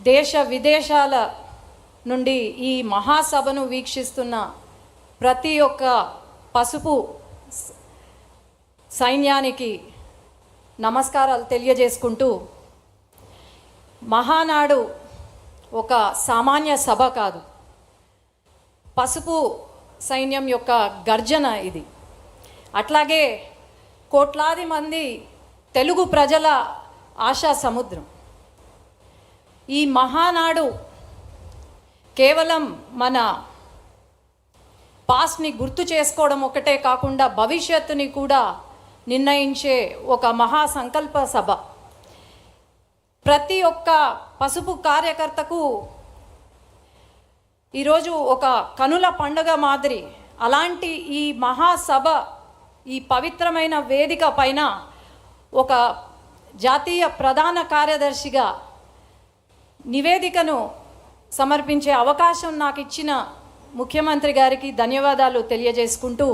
దేశ విదేశాల నుండి ఈ మహాసభను వీక్షిస్తున్న ప్రతి ఒక్క పసుపు సైన్యానికి నమస్కారాలు తెలియజేసుకుంటూ, మహానాడు ఒక సామాన్య సభ కాదు, పసుపు సైన్యం యొక్క గర్జన ఇది. అట్లాగే కోట్లాది మంది తెలుగు ప్రజల ఆశా సముద్రం. ఈ మహానాడు కేవలం మన పాస్ట్ని గుర్తు చేసుకోవడం ఒకటే కాకుండా భవిష్యత్తుని కూడా నిర్ణయించే ఒక మహా సంకల్ప సభ. ప్రతి ఒక్క పసుపు కార్యకర్తకు ఈరోజు ఒక కనుల పండుగ మాదిరి. అలాంటి ఈ మహాసభ, ఈ పవిత్రమైన వేదిక పైన ఒక జాతీయ ప్రధాన కార్యదర్శిగా నివేదికను సమర్పించే అవకాశం నాకు ఇచ్చిన ముఖ్యమంత్రి గారికి ధన్యవాదాలు తెలియజేసుకుంటూ,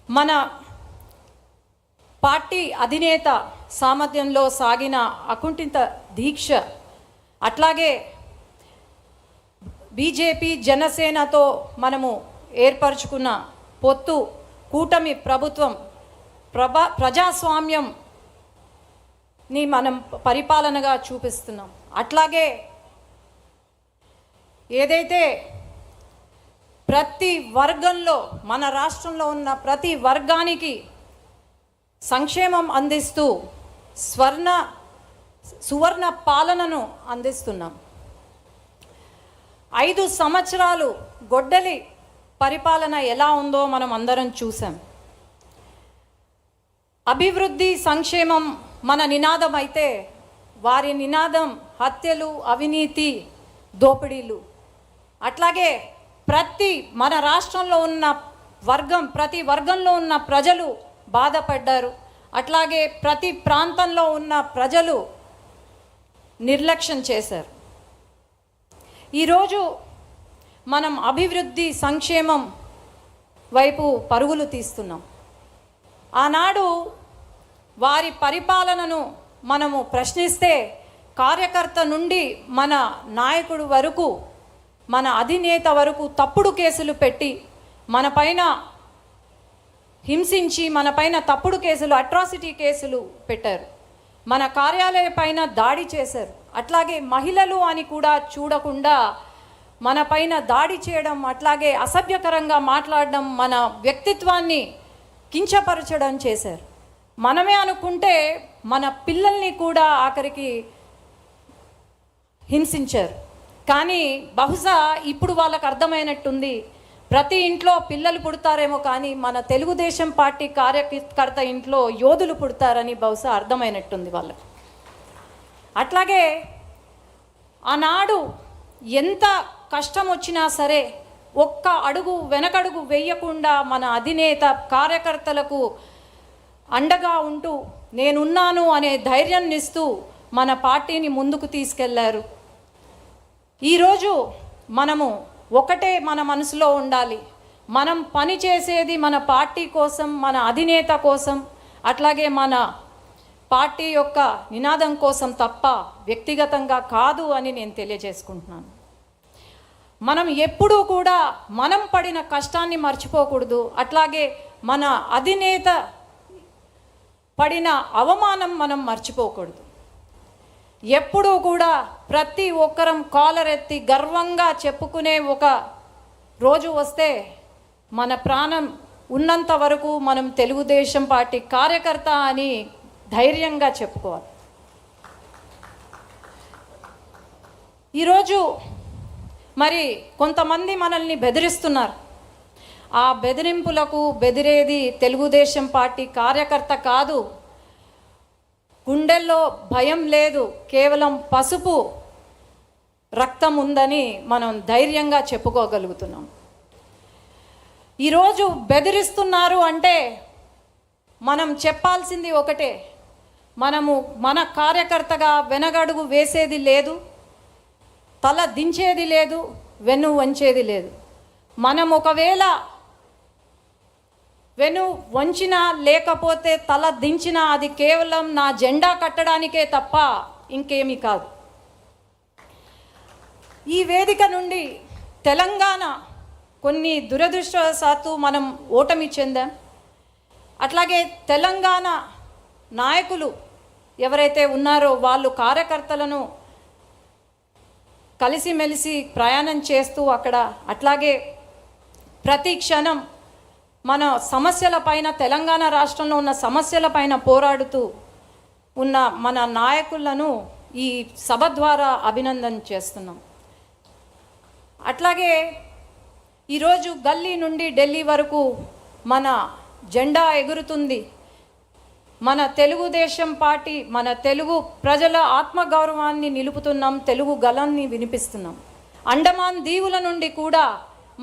మన పార్టీ అధినేత సామర్థ్యంలో సాగిన అకుంఠిత దీక్ష, అట్లాగే బీజేపీ జనసేనతో మనము ఏర్పరచుకున్న పొత్తు, కూటమి ప్రభుత్వం, ప్రజాస్వామ్యంని మనం పరిపాలనగా చూపిస్తున్నాం. అట్లాగే ఏదైతే ప్రతి వర్గంలో, మన రాష్ట్రంలో ఉన్న ప్రతి వర్గానికి సంక్షేమం అందిస్తూ సువర్ణ పాలనను అందిస్తున్నాం. 5 సంవత్సరాలు గొడ్డలి పరిపాలన ఎలా ఉందో మనం అందరం చూసాం. అభివృద్ధి, సంక్షేమం మన నినాదం అయితే, వారి నినాదం హత్యలు, అవినీతి, దోపిడీలు. అట్లాగే మన రాష్ట్రంలో ఉన్న ప్రతి వర్గంలో ఉన్న ప్రజలు బాధపడ్డారు. అట్లాగే ప్రతి ప్రాంతంలో ఉన్న ప్రజలు నిర్లక్ష్యం చేశారు. ఈరోజు మనం అభివృద్ధి, సంక్షేమం వైపు పరుగులు తీస్తున్నాం. ఆనాడు వారి పరిపాలనను మనము ప్రశ్నిస్తే, కార్యకర్త నుండి మన నాయకుడు వరకు, మన అధినేత వరకు తప్పుడు కేసులు పెట్టి, మన పైన హింసించి, మన పైన తప్పుడు కేసులు, అట్రాసిటీ కేసులు పెట్టారు. మన కార్యాలయ పైన దాడి చేశారు. అట్లాగే మహిళలు అని కూడా చూడకుండా మన పైన దాడి చేయడం, అట్లాగే అసభ్యకరంగా మాట్లాడడం, మన వ్యక్తిత్వాన్ని కించపరచడం చేశారు. మనమే అనుకుంటే మన పిల్లల్ని కూడా ఆఖరికి హింసించారు. కానీ బహుశా ఇప్పుడు వాళ్ళకు అర్థమైనట్టుంది, ప్రతి ఇంట్లో పిల్లలు పుడతారేమో కానీ మన తెలుగుదేశం పార్టీ కార్యకర్త ఇంట్లో యోధులు పుడతారని బహుశా అర్థమైనట్టుంది వాళ్ళకు. అట్లాగే ఆనాడు ఎంత కష్టం వచ్చినా సరే ఒక్క అడుగు వెనకడుగు వేయకుండా మన అధినేత కార్యకర్తలకు అండగా ఉంటూ, నేనున్నాను అనే ధైర్యాన్ని ఇస్తూ మన పార్టీని ముందుకు తీసుకెళ్లారు. ఈరోజు మనము ఒకటే మన మనసులో ఉండాలి, మనం పని చేసేది మన పార్టీ కోసం, మన అధినేత కోసం, అట్లాగే మన పార్టీ యొక్క నినాదం కోసం తప్ప వ్యక్తిగతంగా కాదు అని నేను తెలియజేసుకుంటున్నాను. మనం ఎప్పుడూ కూడా మనం పడిన కష్టాన్ని మర్చిపోకూడదు. అట్లాగే మన అధినేత పడిన అవమానం మనం మర్చిపోకూడదు. ఎప్పుడూ కూడా ప్రతి ఒక్కరం కాలరెత్తి గర్వంగా చెప్పుకునే ఒక రోజు వస్తే, మన ప్రాణం ఉన్నంత వరకు మనం తెలుగుదేశం పార్టీ కార్యకర్త అని ధైర్యంగా చెప్పుకోవాలి. ఈరోజు మరి కొంతమంది మనల్ని బెదిరిస్తున్నారు. ఆ బెదిరింపులకు బెదిరేది తెలుగుదేశం పార్టీ కార్యకర్త కాదు. గుండెల్లో భయం లేదు, కేవలం పసుపు రక్తం ఉందని మనం ధైర్యంగా చెప్పుకోగలుగుతున్నాం. ఈరోజు బెదిరిస్తున్నారు అంటే మనం చెప్పాల్సింది ఒకటే, మనము మన కార్యకర్తగా వెనగడుగు వేసేది లేదు, తల దించేది లేదు, వెన్ను వంచేది లేదు. మనం ఒకవేళ వెను వంచినా లేకపోతే తల దించినా అది కేవలం నా జెండా కట్టడానికే తప్ప ఇంకేమీ కాదు. ఈ వేదిక నుండి తెలంగాణ కొన్ని దురదృష్టవశాత్తు మనం ఓటమి చెందాం. అట్లాగే తెలంగాణ నాయకులు ఎవరైతే ఉన్నారో వాళ్ళు కార్యకర్తలను కలిసిమెలిసి ప్రయాణం చేస్తూ అక్కడ అట్లాగే ప్రతి క్షణం మన సమస్యల పైన, తెలంగాణ రాష్ట్రంలో ఉన్న సమస్యల పైన పోరాడుతూ ఉన్న మన నాయకులను ఈ సభ ద్వారా అభినందన చేస్తున్నాం. అట్లాగే ఈరోజు గల్లీ నుండి ఢిల్లీ వరకు మన జెండా ఎగురుతుంది. మన తెలుగుదేశం పార్టీ, మన తెలుగు ప్రజల ఆత్మగౌరవాన్ని నిలుపుతున్నాం, తెలుగు గళాన్ని వినిపిస్తున్నాం. అండమాన్ దీవుల నుండి కూడా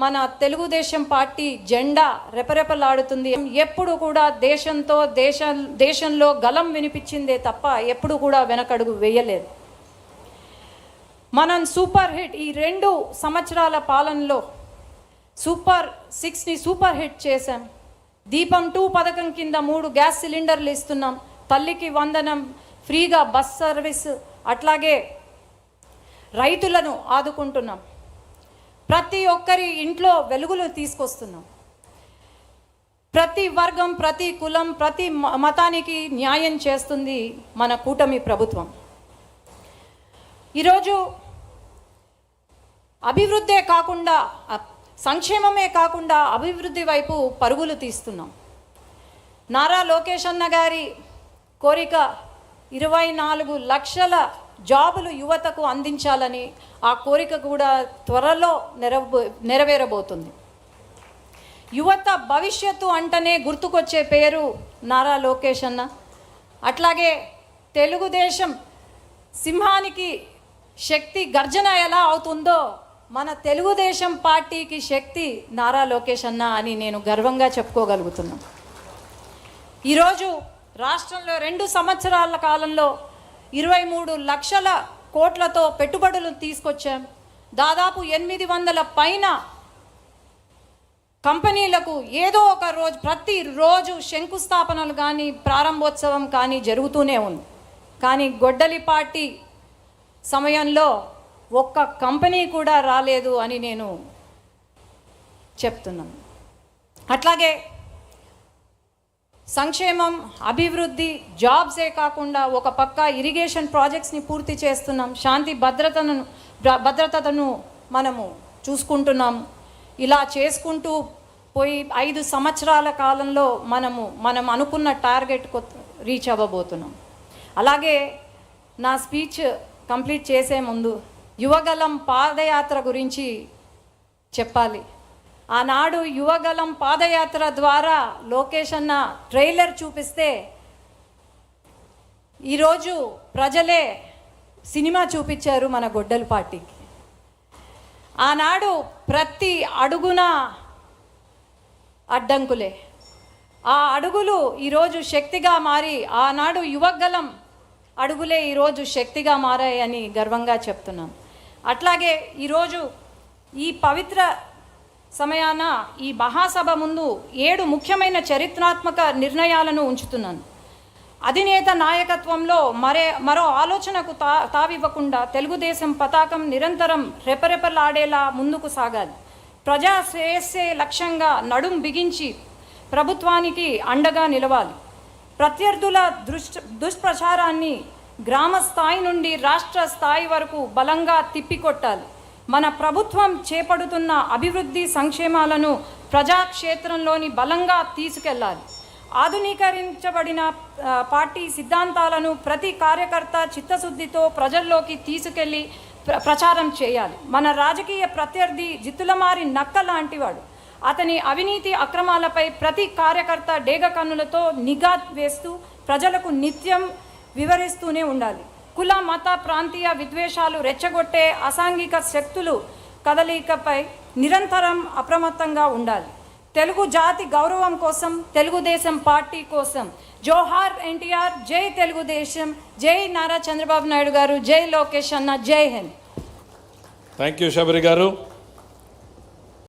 మన తెలుగుదేశం పార్టీ జెండా రెపరెపలాడుతుంది. ఎప్పుడు కూడా దేశంలో గళం వినిపించిందే తప్ప ఎప్పుడు కూడా వెనకడుగు వేయలేదు. మనం సూపర్ హిట్ ఈ 2 సంవత్సరాల పాలనలో సూపర్ 6ని సూపర్ హిట్ చేశాం. దీపం 2 పథకం కింద 3 గ్యాస్ సిలిండర్లు ఇస్తున్నాం. తల్లికి వందనం, ఫ్రీగా బస్ సర్వీస్, అట్లాగే రైతులను ఆదుకుంటున్నాం. ప్రతి ఒక్కరి ఇంట్లో వెలుగులు తీసుకొస్తున్నాం. ప్రతి వర్గం, ప్రతి కులం, ప్రతి మతానికి న్యాయం చేస్తుంది మన కూటమి ప్రభుత్వం. ఈరోజు అభివృద్ధే కాకుండా, సంక్షేమమే కాకుండా అభివృద్ధి వైపు పరుగులు తీస్తున్నాం. నారా లోకేష్ అన్న గారి కోరిక 24 లక్షల జాబులు యువతకు అందించాలని, ఆ కోరిక కూడా త్వరలో నెరవేరబోతుంది. యువత భవిష్యత్తు అంటనే గుర్తుకొచ్చే పేరు నారా లోకేష్ అన్న. అట్లాగే తెలుగుదేశం సింహానికి శక్తి గర్జన ఎలా అవుతుందో మన తెలుగుదేశం పార్టీకి శక్తి నారా లోకేష్ అన్న అని నేను గర్వంగా చెప్పుకోగలుగుతున్నాను. ఈరోజు రాష్ట్రంలో 2 సంవత్సరాల కాలంలో 23 లక్షల కోట్లతో పెట్టుబడులు తీసుకొచ్చాం. దాదాపు 800 పైన కంపెనీలకు ఏదో ఒక రోజు, ప్రతిరోజు శంకుస్థాపనలు కానీ ప్రారంభోత్సవం కానీ జరుగుతూనే ఉంది. కానీ గొడ్డలి పార్టీ సమయంలో ఒక్క కంపెనీ కూడా రాలేదు అని నేను చెప్తున్నాను. అట్లాగే సంక్షేమం, అభివృద్ధి, జాబ్సే కాకుండా ఒక పక్క ఇరిగేషన్ ప్రాజెక్ట్స్ని పూర్తి చేస్తున్నాం. శాంతి భద్రతను మనము చూసుకుంటున్నాం. ఇలా చేసుకుంటూ పోయి 5 సంవత్సరాల కాలంలో మనం అనుకున్న టార్గెట్ రీచ్ అవ్వబోతున్నాం. అలాగే నా స్పీచ్ కంప్లీట్ చేసే ముందు యువగలం పాదయాత్ర గురించి చెప్పాలి. ఆనాడు యువగలం పాదయాత్ర ద్వారా లోకేష్ అన్న ట్రైలర్ చూపిస్తే ఈరోజు ప్రజలే సినిమా చూపించారు మన గొడ్డలి పార్టీకి. ఆనాడు ప్రతి అడుగున అడ్డంకులే, ఆ అడుగులు ఈరోజు శక్తిగా మారి, ఆనాడు యువగలం అడుగులే ఈరోజు శక్తిగా మారాయని గర్వంగా చెప్తున్నాను. అట్లాగే ఈరోజు ఈ పవిత్ర సమయాన ఈ మహాసభ ముందు 7 ముఖ్యమైన చరిత్రాత్మక నిర్ణయాలను ఉంచుతున్నాను. అధినేత నాయకత్వంలో మరో ఆలోచనకు తావివ్వకుండా తెలుగుదేశం పతాకం నిరంతరం రెపరెపలాడేలా ముందుకు సాగాలి. ప్రజా శ్రేయస్సే లక్ష్యంగా నడుం బిగించి ప్రభుత్వానికి అండగా నిలవాలి. ప్రత్యర్థుల దుష్ప్రచారాన్ని గ్రామ స్థాయి నుండి రాష్ట్ర స్థాయి వరకు బలంగా తిప్పికొట్టాలి. మన ప్రభుత్వం చేపడుతున్న అభివృద్ధి సంక్షేమాలను ప్రజాక్షేత్రంలోని బలంగా తీసుకెళ్లాలి. ఆధునీకరించబడిన పార్టీ సిద్ధాంతాలను ప్రతి కార్యకర్త చిత్తశుద్ధితో ప్రజల్లోకి తీసుకెళ్లి ప్రచారం చేయాలి. మన రాజకీయ ప్రత్యర్థి జిత్తులమారి నక్క లాంటివాడు. అతని అవినీతి అక్రమాలపై ప్రతి కార్యకర్త డేగ కన్నులతో నిఘా వేస్తూ ప్రజలకు నిత్యం వివరిస్తూనే ఉండాలి. కుల, మత, ప్రాంతీయ విద్వేషాలు రెచ్చగొట్టే అసాంఘిక శక్తులు కదలికపై నిరంతరం అప్రమత్తంగా ఉండాలి. తెలుగు జాతి గౌరవం కోసం, తెలుగుదేశం పార్టీ కోసం జోహార్ ఎన్టీఆర్, జై తెలుగుదేశం, జై నారా చంద్రబాబు నాయుడు గారు, జై లోకేష్ అన్న, జై హింద్. థ్యాంక్ యూ శబరి గారు.